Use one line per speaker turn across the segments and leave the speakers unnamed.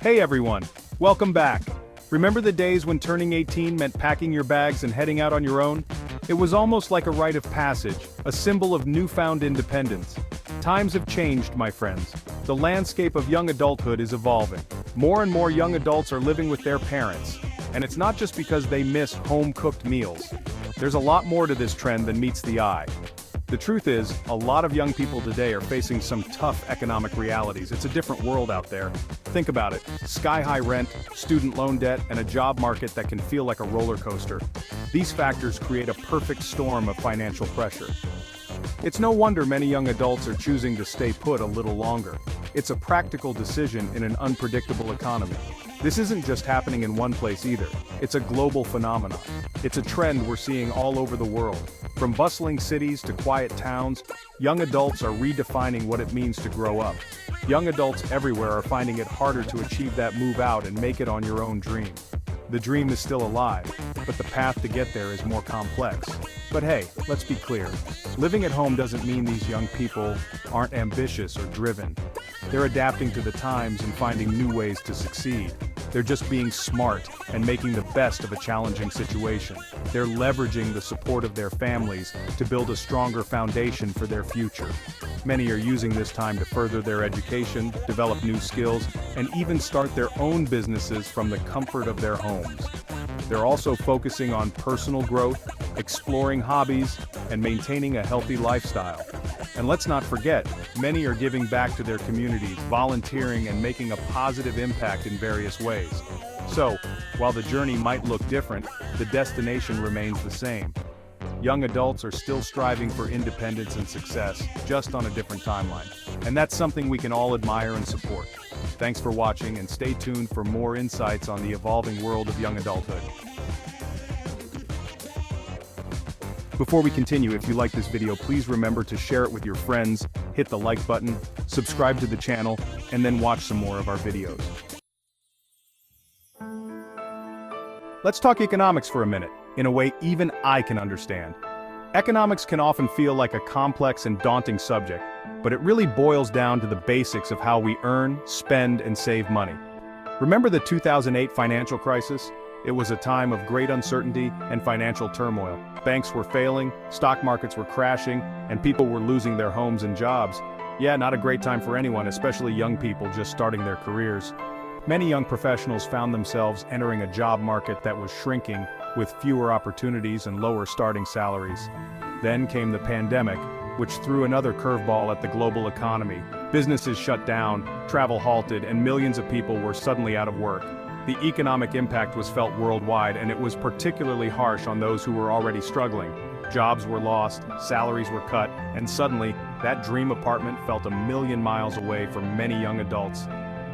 Hey everyone, welcome back. Remember the days when turning 18 meant packing your bags and heading out on your own? It was almost like a rite of passage, a symbol of newfound independence. Times have changed, my friends. The landscape of young adulthood is evolving. More and more young adults are living with their parents. And it's not just because they miss home-cooked meals. There's a lot more to this trend than meets the eye. The truth is, a lot of young people today are facing some tough economic realities. It's a different world out there. Think about it. Sky-high rent, student loan debt, and a job market that can feel like a roller coaster. These factors create a perfect storm of financial pressure. It's no wonder many young adults are choosing to stay put a little longer. It's a practical decision in an unpredictable economy. This isn't just happening in one place either. It's a global phenomenon. It's a trend we're seeing all over the world. From bustling cities to quiet towns, young adults are redefining what it means to grow up. Young adults everywhere are finding it harder to achieve that move out and make it on your own dream. The dream is still alive, but the path to get there is more complex. But hey, let's be clear. Living at home doesn't mean these young people aren't ambitious or driven. They're adapting to the times and finding new ways to succeed. They're just being smart and making the best of a challenging situation. They're leveraging the support of their families to build a stronger foundation for their future. Many are using this time to further their education, develop new skills, and even start their own businesses from the comfort of their homes. They're also focusing on personal growth, exploring hobbies, and maintaining a healthy lifestyle. And let's not forget, many are giving back to their communities, volunteering and making a positive impact in various ways. So, while the journey might look different, the destination remains the same. Young adults are still striving for independence and success, just on a different timeline. And that's something we can all admire and support. Thanks for watching, and stay tuned for more insights on the evolving world of young adulthood. Before we continue, if you like this video, please remember to share it with your friends, hit the like button, subscribe to the channel, and then watch some more of our videos. Let's talk economics for a minute, in a way even I can understand. Economics can often feel like a complex and daunting subject, but it really boils down to the basics of how we earn, spend, and save money. Remember the 2008 financial crisis? It was a time of great uncertainty and financial turmoil. Banks were failing, stock markets were crashing, and people were losing their homes and jobs. Yeah, not a great time for anyone, especially young people just starting their careers. Many young professionals found themselves entering a job market that was shrinking, with fewer opportunities and lower starting salaries. Then came the pandemic, which threw another curveball at the global economy. Businesses shut down, travel halted, and millions of people were suddenly out of work. The economic impact was felt worldwide, and it was particularly harsh on those who were already struggling. Jobs were lost, salaries were cut, and suddenly, that dream apartment felt a million miles away for many young adults.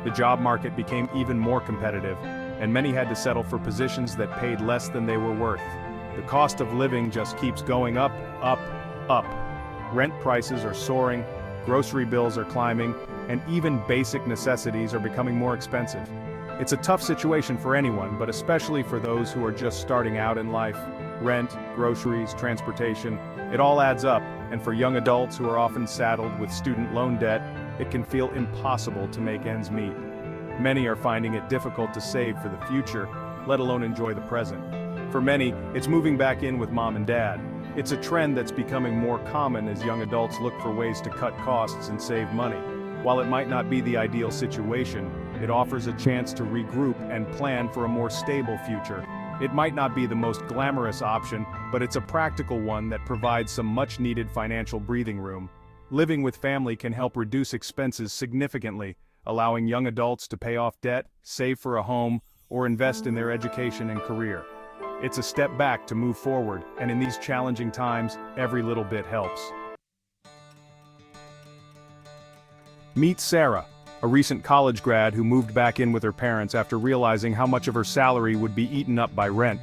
The job market became even more competitive, and many had to settle for positions that paid less than they were worth. The cost of living just keeps going up, up, up. Rent prices are soaring, grocery bills are climbing, and even basic necessities are becoming more expensive. It's a tough situation for anyone, but especially for those who are just starting out in life. Rent, groceries, transportation, it all adds up, and for young adults who are often saddled with student loan debt, it can feel impossible to make ends meet. Many are finding it difficult to save for the future, let alone enjoy the present. For many, it's moving back in with mom and dad. It's a trend that's becoming more common as young adults look for ways to cut costs and save money. While it might not be the ideal situation, it offers a chance to regroup and plan for a more stable future. It might not be the most glamorous option, but it's a practical one that provides some much-needed financial breathing room. Living with family can help reduce expenses significantly, allowing young adults to pay off debt, save for a home, or invest in their education and career. It's a step back to move forward, and in these challenging times, every little bit helps. Meet Sarah, a recent college grad who moved back in with her parents after realizing how much of her salary would be eaten up by rent.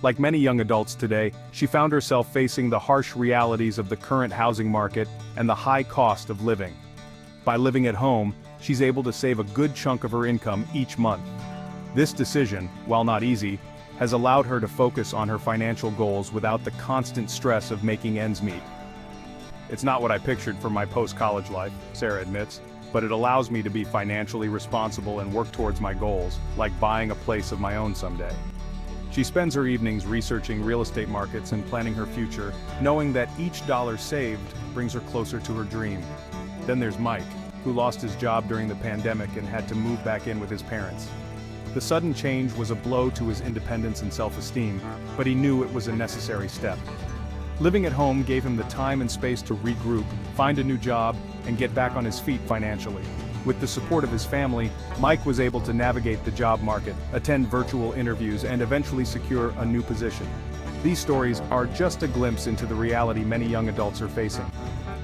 Like many young adults today, she found herself facing the harsh realities of the current housing market and the high cost of living. By living at home, she's able to save a good chunk of her income each month. This decision, while not easy, has allowed her to focus on her financial goals without the constant stress of making ends meet. It's not what I pictured for my post-college life, Sarah admits. but it allows me to be financially responsible and work towards my goals, like buying a place of my own someday. She spends her evenings researching real estate markets and planning her future, knowing that each dollar saved brings her closer to her dream. Then there's Mike, who lost his job during the pandemic and had to move back in with his parents. The sudden change was a blow to his independence and self-esteem, but he knew it was a necessary step. Living at home gave him the time and space to regroup, find a new job, and get back on his feet financially. With the support of his family, Mike was able to navigate the job market, attend virtual interviews, and eventually secure a new position. These stories are just a glimpse into the reality many young adults are facing.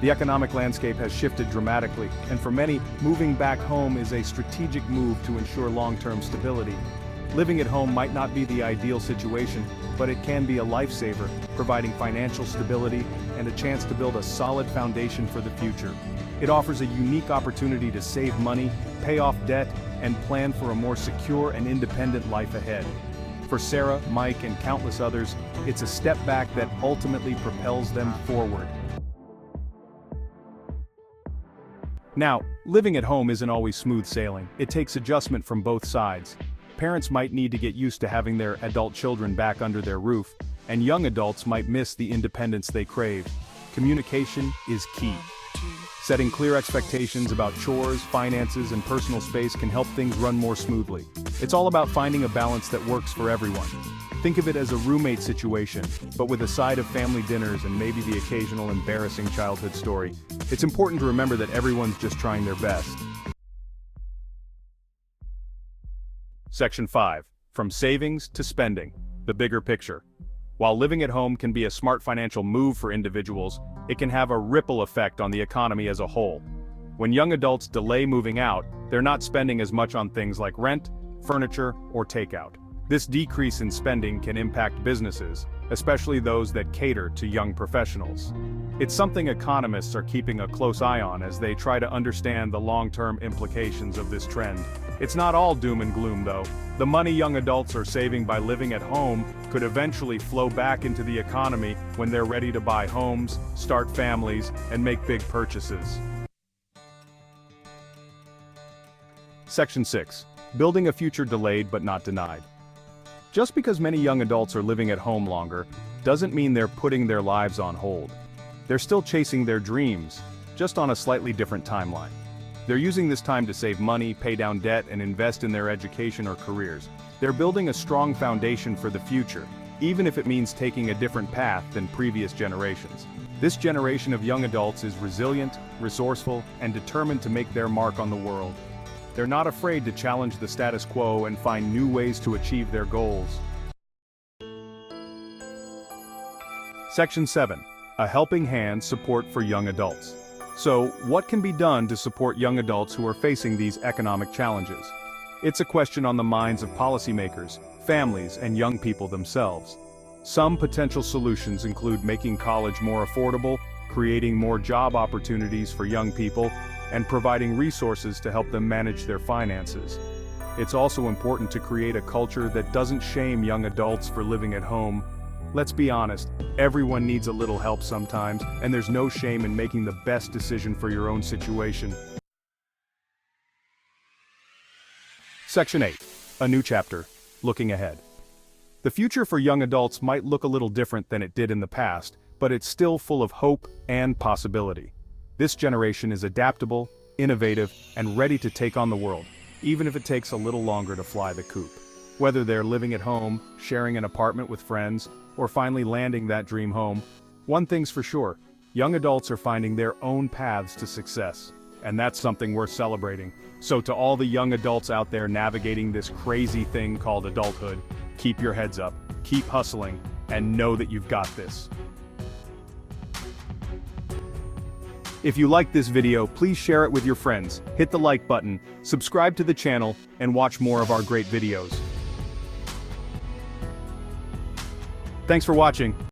The economic landscape has shifted dramatically, and for many, moving back home is a strategic move to ensure long-term stability. Living at home might not be the ideal situation, but it can be a lifesaver, providing financial stability and a chance to build a solid foundation for the future. It offers a unique opportunity to save money, pay off debt, and plan for a more secure and independent life ahead. For Sarah, Mike, and countless others, it's a step back that ultimately propels them forward. Now, living at home isn't always smooth sailing. It takes adjustment from both sides. Parents might need to get used to having their adult children back under their roof, and young adults might miss the independence they crave. Communication is key. Setting clear expectations about chores, finances, and personal space can help things run more smoothly. It's all about finding a balance that works for everyone. Think of it as a roommate situation, but with a side of family dinners and maybe the occasional embarrassing childhood story. It's important to remember that everyone's just trying their best. Section 5. From savings to spending. The bigger picture. While living at home can be a smart financial move for individuals, it can have a ripple effect on the economy as a whole. When young adults delay moving out, they're not spending as much on things like rent, furniture, or takeout. This decrease in spending can impact businesses, especially those that cater to young professionals. It's something economists are keeping a close eye on as they try to understand the long-term implications of this trend. It's not all doom and gloom though. The money young adults are saving by living at home could eventually flow back into the economy when they're ready to buy homes, start families, and make big purchases. Section 6. Building a future delayed but not denied. Just because many young adults are living at home longer, doesn't mean they're putting their lives on hold. They're still chasing their dreams, just on a slightly different timeline. They're using this time to save money, pay down debt, and invest in their education or careers. They're building a strong foundation for the future, even if it means taking a different path than previous generations. This generation of young adults is resilient, resourceful, and determined to make their mark on the world. They're not afraid to challenge the status quo and find new ways to achieve their goals. Section 7. A helping hand support for young adults. So, what can be done to support young adults who are facing these economic challenges? It's a question on the minds of policymakers, families, and young people themselves. Some potential solutions include making college more affordable, creating more job opportunities for young people, and providing resources to help them manage their finances. It's also important to create a culture that doesn't shame young adults for living at home. Let's be honest, everyone needs a little help sometimes, and there's no shame in making the best decision for your own situation. Section 8. A new chapter. Looking ahead. The future for young adults might look a little different than it did in the past, but it's still full of hope and possibility. This generation is adaptable, innovative, and ready to take on the world, even if it takes a little longer to fly the coop. Whether they're living at home, sharing an apartment with friends, or finally landing that dream home, one thing's for sure, young adults are finding their own paths to success. And that's something worth celebrating. So to all the young adults out there navigating this crazy thing called adulthood, keep your heads up, keep hustling, and know that you've got this. If you liked this video, please share it with your friends, hit the like button, subscribe to the channel, and watch more of our great videos. Thanks for watching.